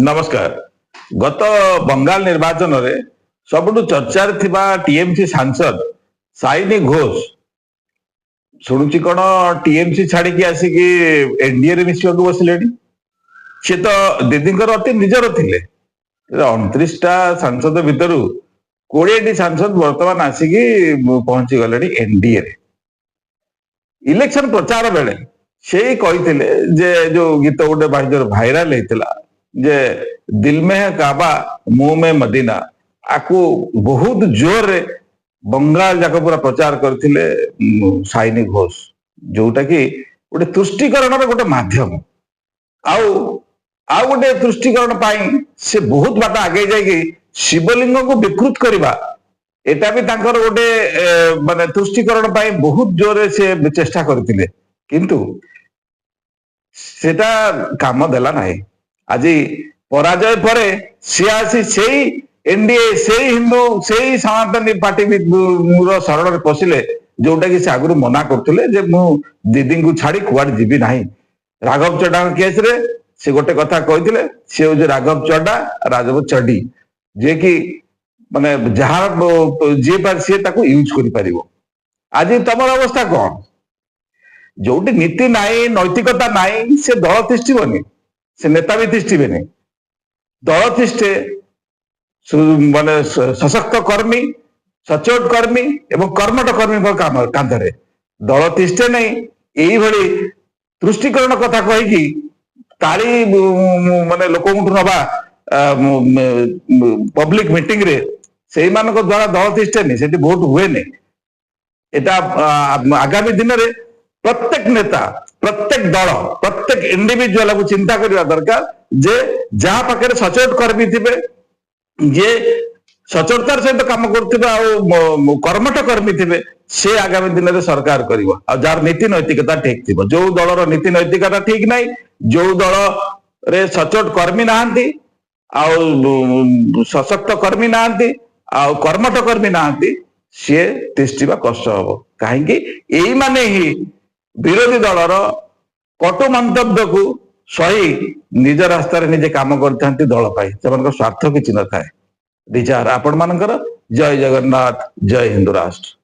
नमस्कार। गत बंगाल निर्वाचन रे सबुठु चर्चार थिबा टीएमसी सांसद साइनी घोष शुणुची कौन टीएमसी छाड़ी आसिकी एनडीए रे मिसवा को बसले सी तो दीदी अति निजर थिले 29टा सांसद भितर 20टी सांसद वर्तमान आसिकी पहुंची गले एनडीए रे। इलेक्शन प्रचार बेले से कही जे जो गीत गोटे भाइराल होता जे दिल में है काबा मुंह में मदीना आकु बहुत जोर रे बंगाल जाक पूरा प्रचार करथिले साइनी घोष जोटा कि गोटे तुष्टिकरण गोटे माध्यम आउ गोटे तुष्टिकरण पाई से बहुत बाट आगे जाइए शिवलिंग को विकृत करवा एटा भी तांकर गोटे माने तुष्टिकरण पाई बहुत जोर से चेष्टा करथिले किंतु सेटा काम देला नाही। आज पराजय पर सी आसी से एनडीए से हिंदू से सनातनी पार्टी शरण में पशिले जोटा कि से आगु मना करते दीदी को छाड़ी कुआड़ जीवी ना। राघव चड्डा केस रे से गोटे कथा कहते सी हूँ राघव चड्डा राघव चड्डी जे कि माने जहाँ जी पार सी यूज कर। आज तुम अवस्था कौन जोटी नीति नाई नैतिकता नाई से दल तिष्ठिबनी से नेता भी तिष्ठिबेनी। दल तिष्ठे माने सशक्त कर्मी सचोट कर्मी एवं कर्मठ कर्मी कांधरे दल तिष्ठे नहीं यही भली तुष्टिकरण कथा कहीकि ताली माने लोक नवा पब्लिक मीटिंग रे से द्वारा दल तिष्ठे से भोट हुए नहीं। एटा आगामी दिन में प्रत्येक नेता प्रत्येक दल प्रत्येक इंडिविजुअल को चिंता करने दरकार जे जहाँ पाखे सचोट कर्मी थे जे सचोटतार सहित काम कर कर्मठ कर्मी थे से आगामी दिन में सरकार कर जार नीति नैतिकता ठीक थी जो दलर नीति नैतिकता ठीक ना जो दल रे सचोट कर्मी नहांती सशक्त कर्मी नहांती कर्मठ कर्मी नहांती सी तिष्ठा कष्ट हम कहीं यही माने ही विरोधी दलर कटु मंतव्य को सही निज रास्ता निजे काम करते दल पाई से स्वार्थ किसी न था। विचार आपण मानकर जय जगन्नाथ जय हिंदू राष्ट्र।